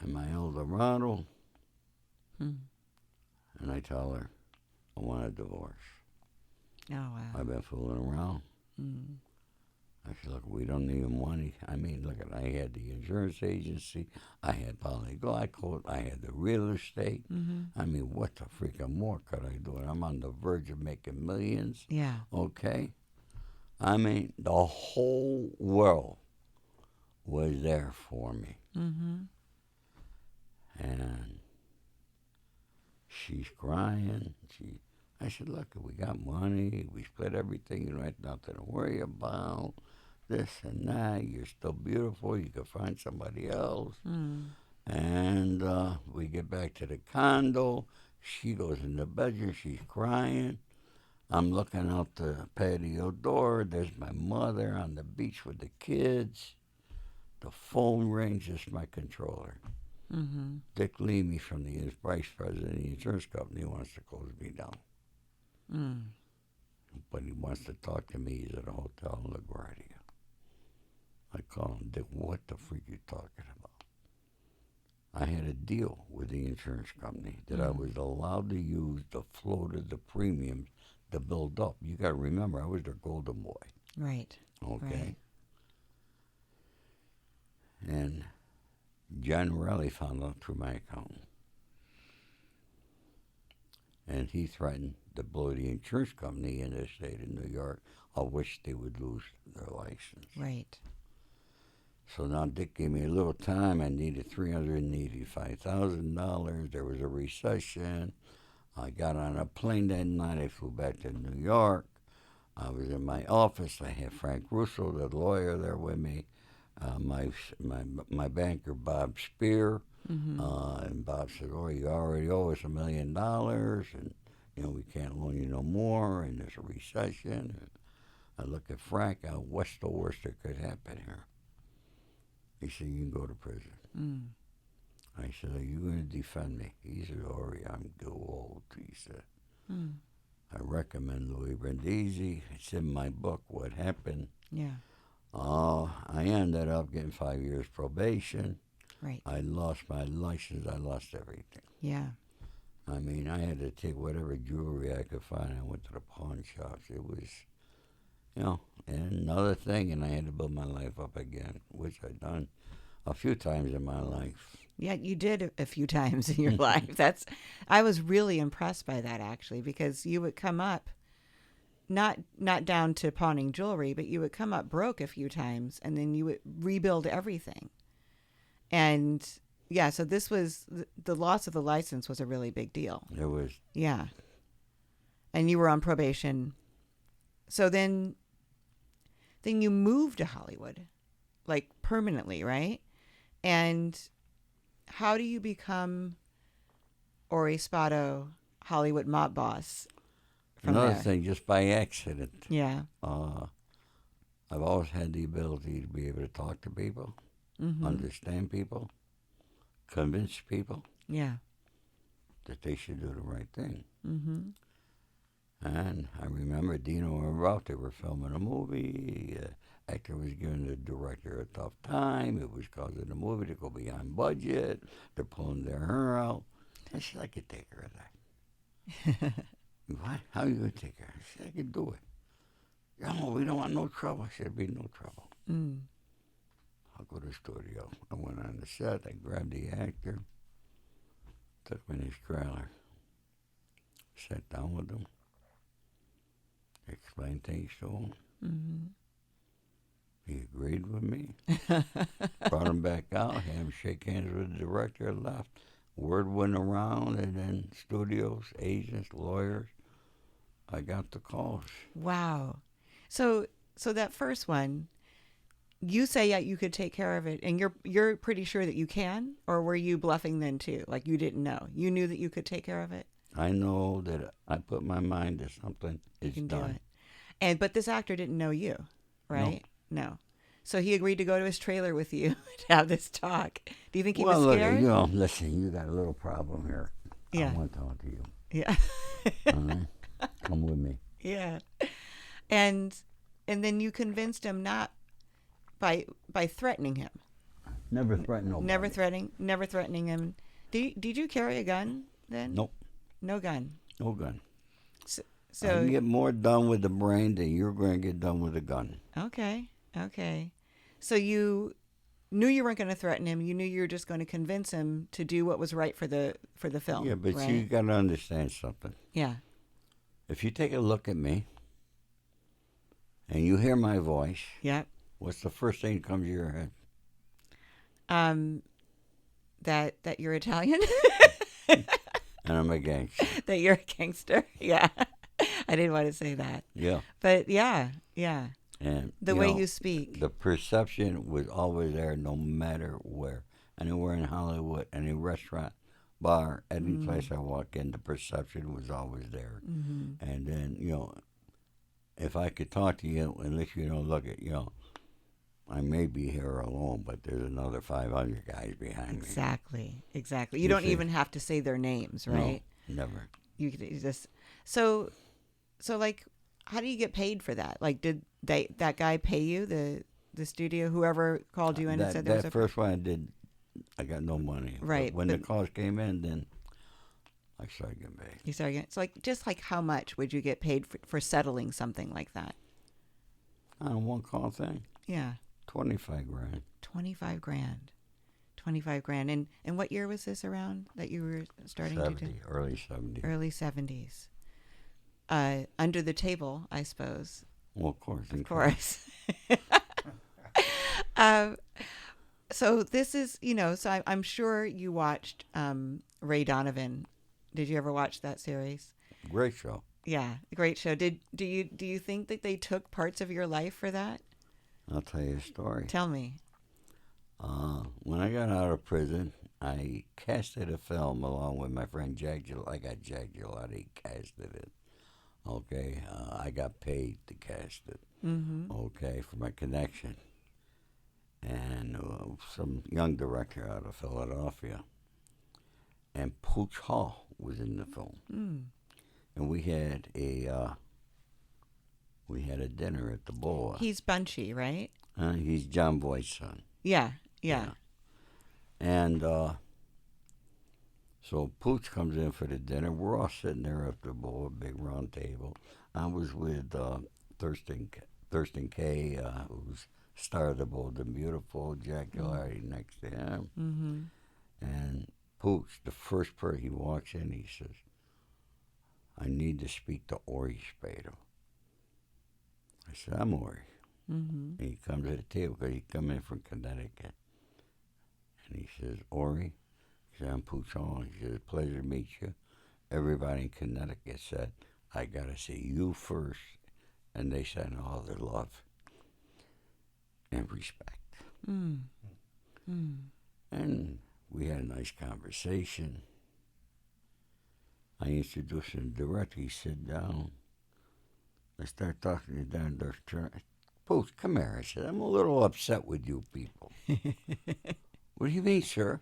in my Eldorado, and I tell her I want a divorce. Oh, wow. I've been fooling around. Mm. I said, look, we don't need money. I mean, look, I had the insurance agency. I had polyglycol. I had the real estate. Mm-hmm. I mean, what the freaking more could I do? I'm on the verge of making millions. Yeah. Okay? I mean, the whole world was there for me. Mm-hmm. And she's crying. I said, look, we got money. We split everything. You don't have nothing to worry about. This and that. You're still beautiful. You can find somebody else. Mm. And we get back to the condo. She goes in the bedroom. She's crying. I'm looking out the patio door. There's my mother on the beach with the kids. The phone rings. It's my controller. Mm-hmm. Dick Leamy from the vice president of the insurance company wants to close me down. Mm. But he wants to talk to me. He's at a hotel in LaGuardia. I call him, Dick, what the freak you talking about? I had a deal with the insurance company that I was allowed to use the float of the premiums to build up. You got to remember, I was their golden boy. Right. Okay? Right. And John Morelli found out through my accountant. And he threatened to blow the insurance company in the state of New York, of which they would lose their license. Right. So now Dick gave me a little time. I needed $385,000. There was a recession. I got on a plane that night. I flew back to New York. I was in my office. I had Frank Russo, the lawyer, there with me. My banker, Bob Spear. Mm-hmm. And Bob said, oh, you already owe us $1 million, and, we can't loan you no more, and there's a recession. And I look at Frank, what's the worst that could happen here? He said, you can go to prison. Mm. I said, are you going to defend me? He said, Ori, I'm too old. He said, I recommend Louis Brindisi. It's in my book, What Happened. Yeah. I ended up getting 5 years probation. Right. I lost my license. I lost everything. Yeah. I mean, I had to take whatever jewelry I could find. I went to the pawn shops. It was, and another thing, and I had to build my life up again, which I've done a few times in my life. Yeah, you did a few times in your life. I was really impressed by that, actually, because you would come up, not down to pawning jewelry, but you would come up broke a few times, and then you would rebuild everything. And yeah, so this was the loss of the license was a really big deal. It was. Yeah. And you were on probation. So then you moved to Hollywood, like permanently, right? And how do you become Ori Spado, Hollywood mob boss? Another thing, just by accident. Yeah. I've always had the ability to be able to talk to people. Mm-hmm. Understand people, convince people that they should do the right thing. Mm-hmm. And I remember Dino and Ralph, they were filming a movie. Actor was giving the director a tough time. It was causing the movie to go beyond budget. They're pulling their hair out. I said, I could take care of that. What? How are you going to take care of it? I said, I could do it. No, we don't want no trouble. I said, there'd be no trouble. Mm. I'll go to the studio. I went on the set. I grabbed the actor, took him in his trailer, sat down with him, explained things to him. Mm-hmm. He agreed with me. Brought him back out, had him shake hands with the director, left. Word went around, and then studios, agents, lawyers, I got the calls. Wow. So that first one, you say you could take care of it, and you're pretty sure that you can, or were you bluffing then too? Like you didn't know. You knew that you could take care of it? I know that I put my mind to something, it's done. Do it. But this actor didn't know you, right? No. So he agreed to go to his trailer with you to have this talk. Do you think he was scared? Look, listen, you got a little problem here. Yeah. I want to talk to you. Yeah. All right? Come with me. Yeah. And then you convinced him not by threatening him. Never threaten nobody. Never threatening him. Did you carry a gun then? Nope. No gun. No gun. So I can get more done with the brain than you're going to get done with a gun. Okay. So you knew you weren't going to threaten him. You knew you were just going to convince him to do what was right for the film. Yeah, but right? you got to understand something. Yeah. If you take a look at me and you hear my voice, Yeah. what's the first thing that comes to your head? That you're Italian. And I'm a gangster. That you're a gangster. Yeah. I didn't want to say that. Yeah. But yeah. And The way you speak. The perception was always there no matter where. Anywhere in Hollywood, any restaurant, bar, any place I walk in, the perception was always there. Mm-hmm. And then, if I could talk to you, at least you don't look at, I may be here alone, but there's another 500 guys behind me. Exactly. You don't even have to say their names, right? No, never. You could just so like, how do you get paid for that? Like, did that guy pay you, the studio, whoever called you in and said there was that first one I did, I got no money. Right. But when the calls came in, then I started getting paid. You started getting, so like how much would you get paid for settling something like that? On one call thing. Yeah. 25 grand. 25 grand. 25 grand. And what year was this around that you were starting to do? Early 70s. Early 70s. Under the table, I suppose. Well, of course. Of course. So this is, so I'm sure you watched Ray Donavan. Did you ever watch that series? Great show. Yeah, great show. Do you think that they took parts of your life for that? I'll tell you a story. Tell me. When I got out of prison, I casted a film along with my friend Jack Gelati. I got Jack Gelati. He casted it. Okay. I got paid to cast it. Mm-hmm. Okay, for my connection. And some young director out of Philadelphia. And Pooch Hall was in the film. Mm. And we had a dinner at the Boa. He's Bunchy, right? He's John Voight's son. Yeah. And so Pooch comes in for the dinner. We're all sitting there at the Boa, big round table. I was with Thurston K, who's star of the Bold and Beautiful, Jack Gelati next to him. Mm-hmm. And Pooch, the first person he walks in, he says, I need to speak to Ori Spado. I said, I'm Ori. Mm-hmm. And he comes to the table because he come in from Connecticut. And he says, Ori, he said, I'm Pooch Hall. He says, pleasure to meet you. Everybody in Connecticut said, I got to see you first. And they sent all their love and respect. Mm. Mm. And we had a nice conversation. I introduced him directly. He sit down. I start talking to Dan Durst. Pooch, come here. I said, I'm a little upset with you people. What do you mean, sir?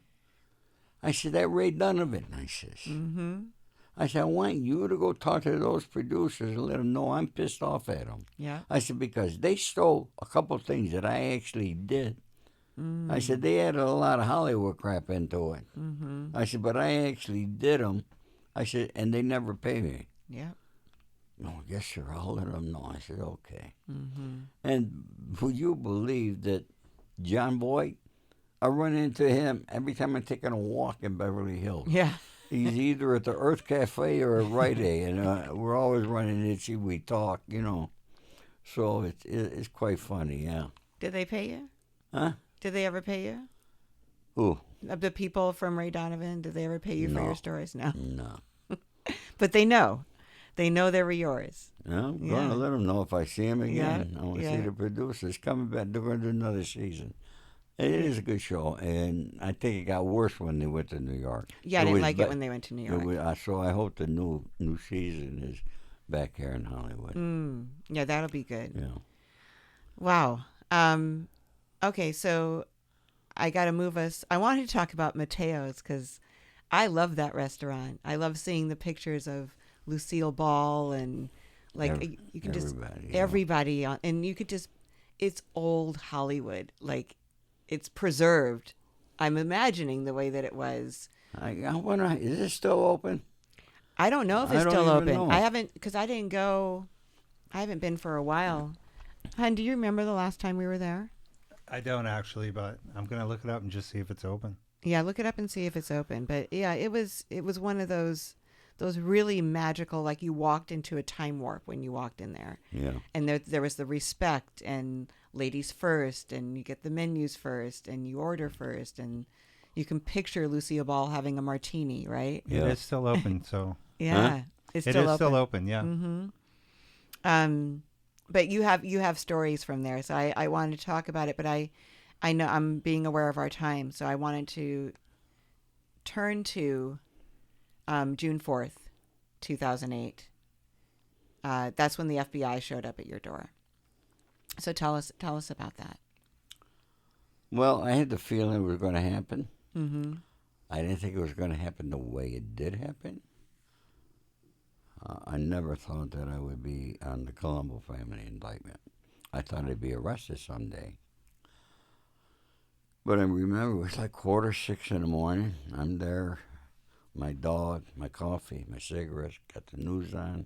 I said, that Ray Donavan, I says. Mm-hmm. I said, I want you to go talk to those producers and let them know I'm pissed off at them. Yeah. I said, because they stole a couple of things that I actually did. I said, they added a lot of Hollywood crap into it. Mm-hmm. I said, but I actually did them. I said, and they never pay me. Yeah. No, yes, sir, I'll let them know. I said, okay. Mm-hmm. And would you believe that John Voight, I run into him every time I'm taking a walk in Beverly Hills. Yeah. He's either at the Earth Cafe or at Rite Aid, and we're always running into we talk, So it's quite funny, yeah. Did they pay you? Huh? Did they ever pay you? Who? The people from Ray Donavan, did they ever pay you for your stories? No. No. But they know. They know they were yours. Yeah, I'm going to let them know if I see them again. Yeah. I want to see the producers coming back. They're going to do another season. It is a good show, and I think it got worse when they went to New York. Yeah, I didn't like it when they went to New York. So I hope the new season is back here in Hollywood. Yeah, that'll be good. Yeah. Wow. Okay, so I got to move us. I wanted to talk about Mateo's because I love that restaurant. I love seeing the pictures of Lucille Ball and like you can just everybody on, and you could just, it's old Hollywood. Like it's preserved. I'm imagining the way that it was. I wonder, is it still open? I don't know if it's I don't still even open. know. I haven't, because I didn't go. I haven't been for a while. Hun, do you remember the last time we were there? I don't actually, but I'm gonna look it up and just see if it's open. Yeah, look it up and see if it's open. But yeah, it was one of those really magical, like you walked into a time warp when you walked in there. Yeah. And there was the respect and ladies first, and you get the menus first, and you order first, and you can picture Lucille Ball having a martini, right? Yeah. It is still open, so Yeah, Huh? it's it still is open. still open. Yeah. Mm-hmm. But you have stories from there, so I wanted to talk about it. But I know I'm being aware of our time, so I wanted to turn to June 4th, 2008. That's when the FBI showed up at your door. So tell us about that. Well, I had the feeling it was going to happen. Mm-hmm. I didn't think it was going to happen the way it did happen. I never thought that I would be on the Colombo family indictment. I thought I'd be arrested someday. But I remember it was like 5:45 in the morning. I'm there, my dog, my coffee, my cigarettes, got the news on.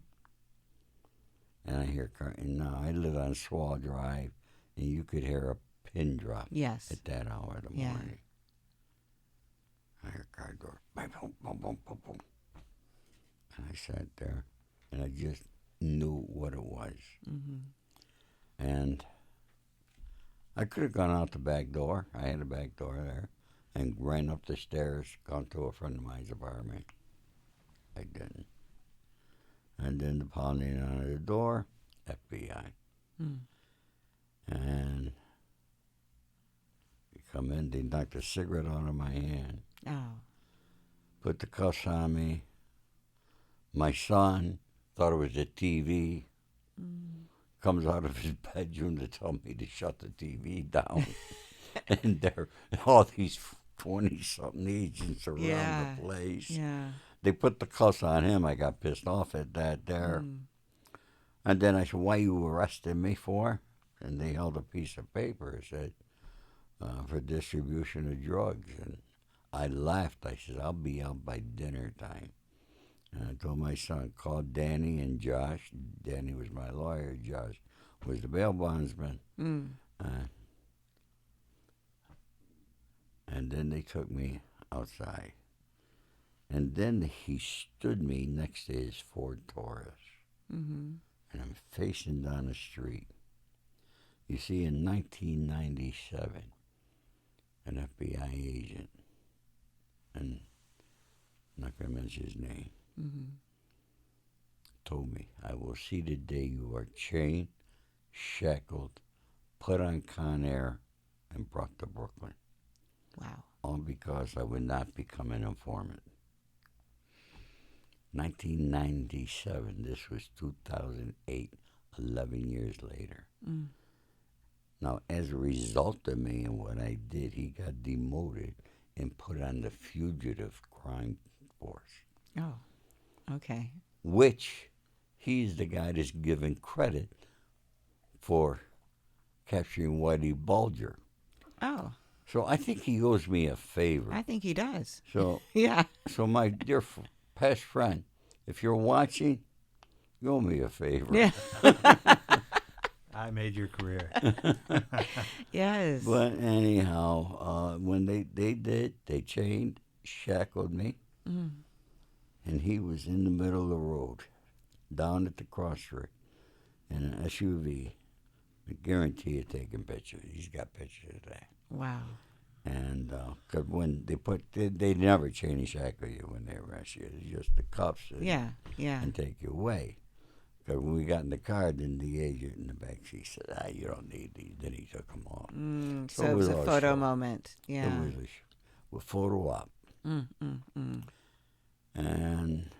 And I hear, and now I live on Swall Drive, and you could hear a pin drop Yes. at that hour of the Yeah. morning. I hear car door, boom, boom, boom, boom, boom, boom. And I sat there, and I just knew what it was. Mm-hmm. And I could have gone out the back door. I had a back door there, and ran up the stairs, gone to a friend of mine's apartment. I didn't. And then the pounding on the door, FBI. Mm. And they come in, they knocked a cigarette out of my hand, Oh. put the cuffs on me. My son thought it was a TV. Comes out of his bedroom to tell me to shut the TV down. And there all these 20-something agents around Yeah. the place. Yeah. They put the cuffs on him. I got pissed off at that there. And then I said, "Why you arrested me for?" And they held a piece of paper. It said, for distribution of drugs. And I laughed. I said, "I'll be out by dinner time." And I told my son, call Danny and Josh. Danny was my lawyer. Josh was the bail bondsman. And then they took me outside. And then he stood me next to his Ford Taurus. Mm-hmm. And I'm facing down the street. You see, in 1997, an FBI agent, and I'm not going to mention his name, told me, "I will see the day you are chained, shackled, put on Con Air, and brought to Brooklyn." Wow. All because I would not become an informant. 1997, this was 2008, 11 years later. Now, as a result of me and what I did, he got demoted and put on the fugitive crime force. Oh. Okay. Which he's the guy that's given credit for capturing Whitey Bulger. Oh. So I think he owes me a favor. I think he does. So, Yeah. so my dear past friend, if you're watching, you owe me a favor. Yeah. I made your career. Yes. But anyhow, when they did, they chained, shackled me, and he was in the middle of the road, down at the crossroad, in an SUV. I guarantee you taking pictures. He's got pictures of that. Wow. And because when they never chain and shackle you when they arrest you. It's just the cuffs Yeah. and take you away. Because when we got in the car, then the agent in the back seat said, "You don't need these." Then he took them off. So it was a all photo show. moment. Yeah. It was a photo op. And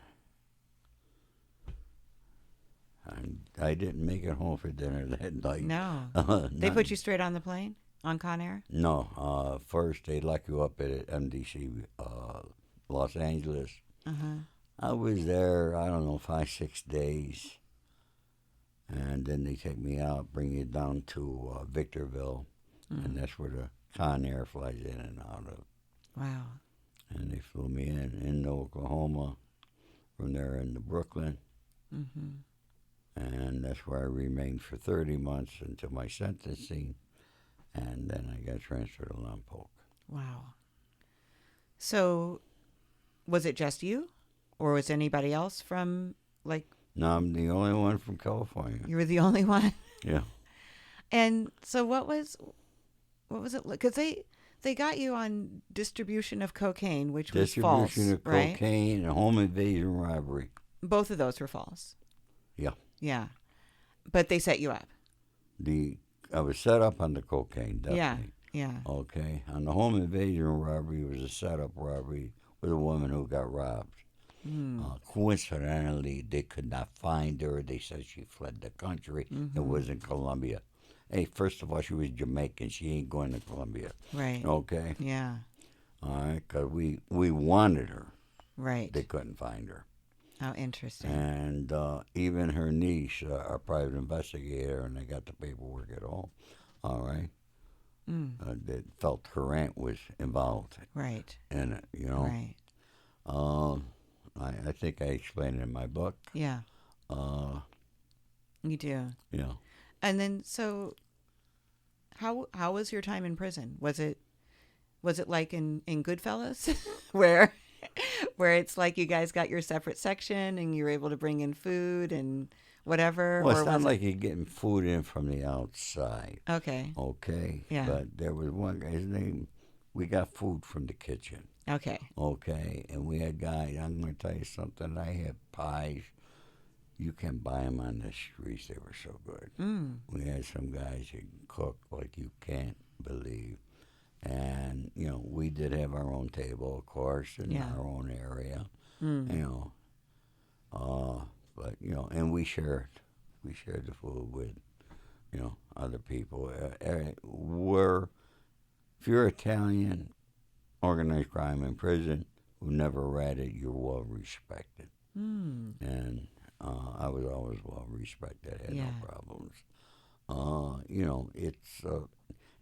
I didn't make it home for dinner that night. No. They put you straight on the plane? On Con Air? No. First, they lock you up at MDC, Los Angeles. Uh-huh. I was there, I don't know, 5-6 days. And then they take me out, bring you down to Victorville. And that's where the Con Air flies in and out of. Wow. And they flew me into Oklahoma. From there into Brooklyn. Mm-hmm. And that's where I remained for 30 months until my sentencing. And then I got transferred to Lompoc. Wow. So, was it just you? Or was anybody else from, like... No, I'm the only one from California. You were the only one? Yeah. And so what was it like? Because they got you on distribution of cocaine, which was false, Distribution of cocaine and home invasion robbery. Both of those were false. Yeah. Yeah. But they set you up. I was set up on the cocaine, definitely. Yeah. Okay. On the home invasion robbery, it was a setup robbery with a woman who got robbed. Coincidentally, they could not find her. They said she fled the country. It was in Colombia. Hey, first of all, she was Jamaican. She ain't going to Colombia. Right. Okay? Yeah. All right? Because we wanted her. Right. They couldn't find her. How interesting. And even her niece, a private investigator, and they got the paperwork at all. All right? That felt her aunt was involved Right. in it, you know? Right. I think I explained it in my book. Yeah. You do. Yeah. And then, so, how was your time in prison? Was it like in Goodfellas, where it's like you guys got your separate section and you were able to bring in food and whatever? Well, or it's not was like you're getting food in from the outside. Okay. Okay. Yeah. But there was one guy, his name, we got food from the kitchen. Okay. Okay. And we had guys, I'm going to tell you something, I had pies. You can buy them on the streets. They were so good. We had some guys who cook like you can't believe. And, you know, we did have our own table, of course, in our own area, you know. But, you know, and we shared the food with, you know, other people. If you're Italian, organized crime in prison, who never read it, you're well respected. And I was always well respected. I had no problems. You know, it's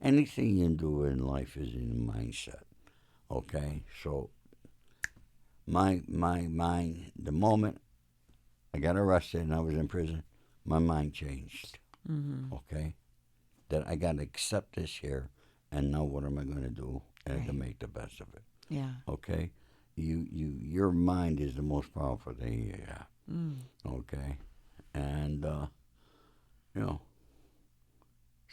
anything you do in life is in mindset. Okay, so my mind, the moment I got arrested and I was in prison, my mind changed. Okay, that I got to accept this here, and now what am I going to do to make the best of it? Yeah. Okay, your mind is the most powerful thing you have. Okay, and you know,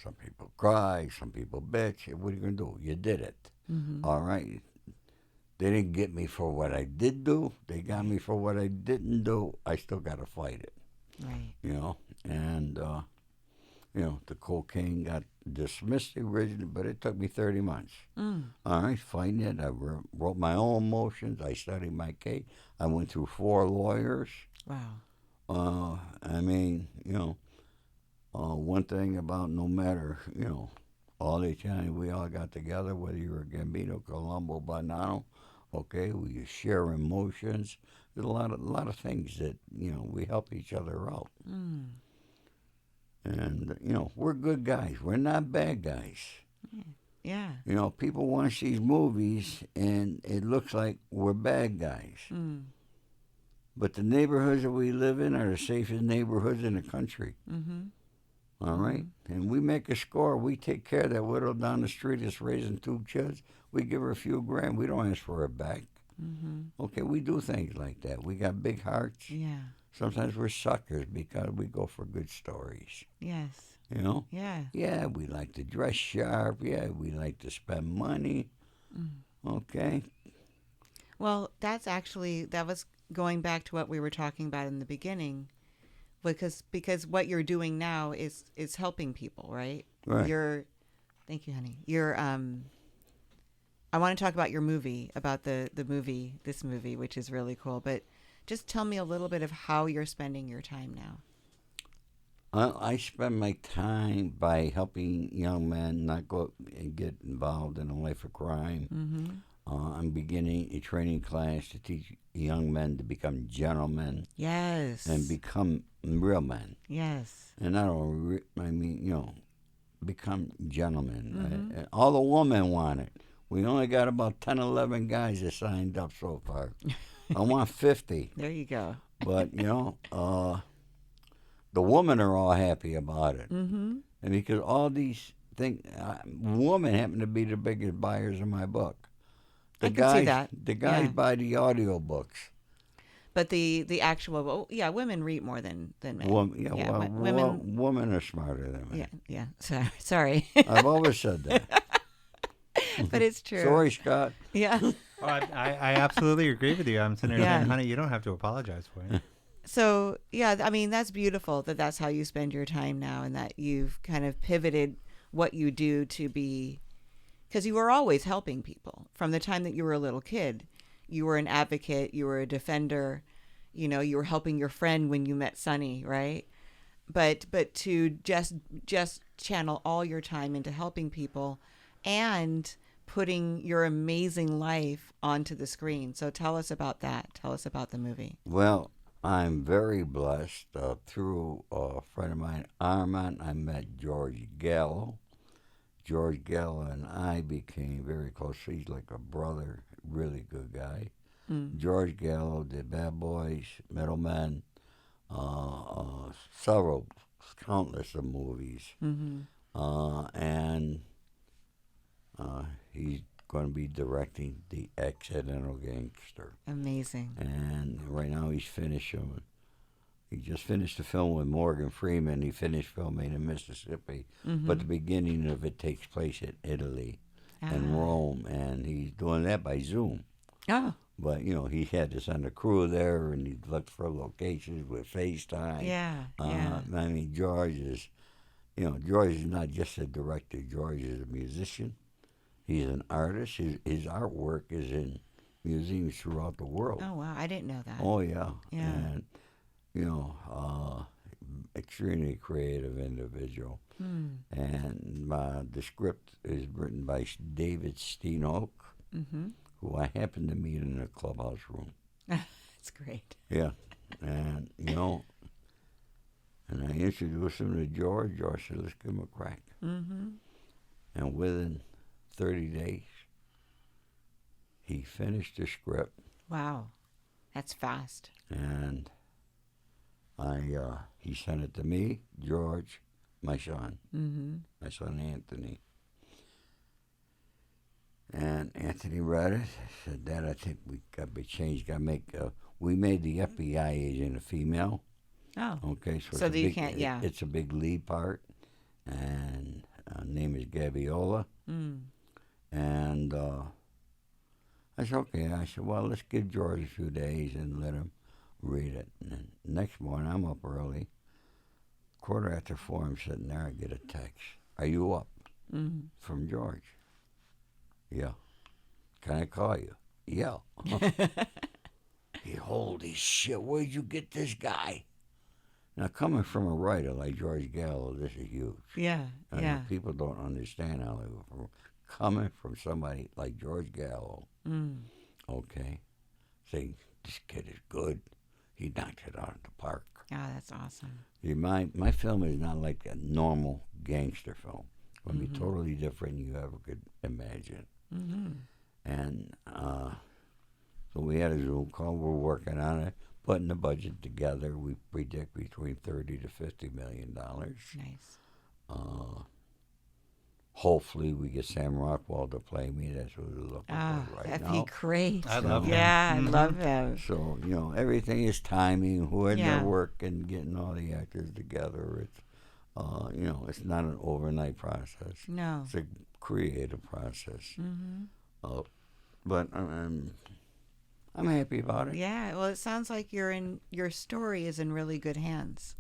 some people cry, some people bitch. What are you gonna do? You did it. All right. They didn't get me for what I did do. They got me for what I didn't do. I still gotta fight it. Right. You know, and you know, the cocaine got dismissed originally, but it took me 30 months. All right, fighting it. I wrote my own motions. I studied my case. I went through 4 lawyers. Wow. I mean, you know, one thing about no matter, you know, all the Italians, we all got together, whether you were Gambino, Colombo, Bonanno, okay, we share emotions. There's a lot of things that, you know, we help each other out. And, you know, we're good guys. We're not bad guys. Yeah. You know, people watch these movies and it looks like we're bad guys. But the neighborhoods that we live in are the safest neighborhoods in the country. All right? And we make a score. We take care of that widow down the street that's raising 2 kids. We give her a few grand. We don't ask for her back. Okay, we do things like that. We got big hearts. Yeah. Sometimes we're suckers because we go for good stories. Yes. You know? Yeah. Yeah, we like to dress sharp. Yeah, we like to spend money. Okay? Well, that was going back to what we were talking about in the beginning, because what you're doing now is helping people, right? Right. Thank you, honey. I want to talk about your movie, about this movie, which is really cool. But just tell me a little bit of how you're spending your time now. I spend my time by helping young men not go and get involved in a life of crime. I'm beginning a training class to teach young men to become gentlemen. Yes. And become real men. Yes. And not only, become gentlemen. And all the women want it. We only got about 10, 11 guys that signed up so far. I want 50. There you go. But, the women are all happy about it. And because all these things, women happen to be the biggest buyers of my book. I can see that. The guys buy the audio books. But the actual, women read more than men. Women, women are smarter than men. Yeah. Sorry. I've always said that. But it's true. Sorry, Scott. Yeah. I absolutely agree with you. I'm sitting there saying, honey, you don't have to apologize for it. So, that's beautiful that that's how you spend your time now, and that you've kind of pivoted what you do to be, because you were always helping people from the time that you were a little kid. You were an advocate, you were a defender, you were helping your friend when you met Sonny, right? But to just channel all your time into helping people and putting your amazing life onto the screen. So tell us about that. Tell us about the movie. Well, I'm very blessed. Through a friend of mine, Armand, I met George Gallo. George Gallo and I became very close. He's like a brother, really good guy. George Gallo did Bad Boys, Middlemen, several, countless of movies. And he's going to be directing The Accidental Gangster. Amazing. And right now he's finishing. He just finished a film with Morgan Freeman. He finished filming in Mississippi. But the beginning of it takes place in Italy and Rome. And he's doing that by Zoom. Oh. But, he had to send a crew there, and he looked for locations with FaceTime. I mean, George is not just a director. George is a musician. He's an artist. His artwork is in museums throughout the world. Oh, wow. I didn't know that. Oh, yeah. And, extremely creative individual. And the script is written by David Steenhoek, who I happened to meet in a clubhouse room. That's great. Yeah. And, and I introduced him to George. George said, let's give him a crack. And within 30 days, he finished the script. Wow. That's fast. And he sent it to me, George, my son, my son Anthony. And Anthony read it, said, Dad, I think we got to be changed. We made the FBI agent a female. Oh. Okay, so that you can't, It's a big lead part. And her name is Gabiola. And I said, okay. I said, well, let's give George a few days and let him read it. And then next morning, I'm up early. 4:15, I'm sitting there. I get a text. Are you up? From George. Yeah. Can I call you? Yeah. Hey, holy shit, where'd you get this guy? Now, coming from a writer like George Gallo, this is huge. Yeah, I mean, people don't understand how they were coming from somebody like George Gallo. Okay. Saying, this kid is good. He knocked it out of the park. Oh, that's awesome. See, my film is not like a normal gangster film. It's going to be totally different than you ever could imagine. And so we had a Zoom call. We're working on it, putting the budget together. We predict between $30 to $50 million. Nice. Hopefully we get Sam Rockwell to play me. That's what we're looking for right now. That'd be great. I love him. Yeah, I love him. So, everything is timing, who had their work and getting all the actors together. It's, it's not an overnight process. No. It's a creative process. But I'm happy about it. Yeah, well, it sounds like your story is in really good hands.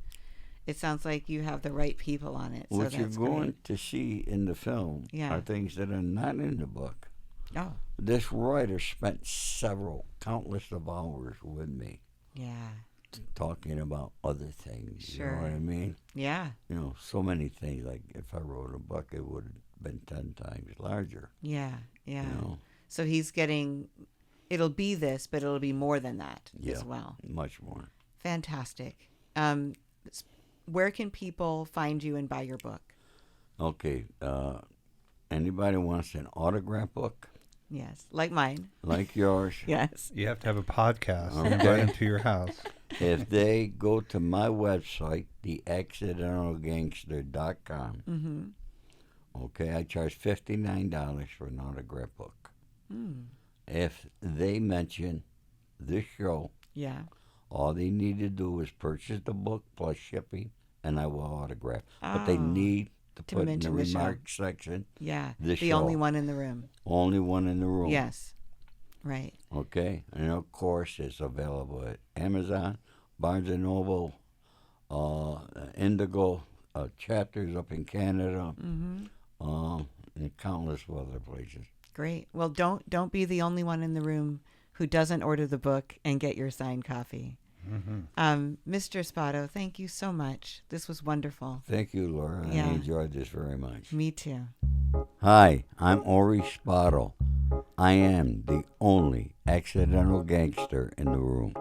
It sounds like you have the right people on it. What so you're that's going great. to see in the film are things that are not in the book. Oh. This writer spent countless of hours with me. Yeah. talking about other things. Sure. You know what I mean? Yeah. You know, so many things. Like if I wrote a book, it would have been 10 times larger. Yeah. Yeah. You know? So he's getting, it'll be this, but it'll be more than that as well. Much more. Fantastic. Where can people find you and buy your book? Okay. Anybody wants an autograph book? Yes. Like mine. Like yours? Yes. You have to have a podcast and Okay. invite them to your house. If they go to my website, theaccidentalgangster.com, Mm-hmm. okay, I charge $59 for an autograph book. Mm. If they mention this show, Yeah. all they need to do is purchase the book plus shipping, and I will autograph. But they Oh. need to put in the mention the show. remarks section, Yeah. the The only show. one in the room. Only one in the room. Yes. Right. Okay, and of course it's available at Amazon, Barnes & Noble, Indigo, chapters up in Canada, Mm-hmm. and countless other places. Great. Well, don't be the only one in the room who doesn't order the book and get your signed copy. Mm-hmm. Mr. Spado, thank you so much. This was wonderful. Thank you, Laura. Yeah. I enjoyed this very much. Me too. Hi, I'm Ori Spado. I am the only accidental gangster in the room.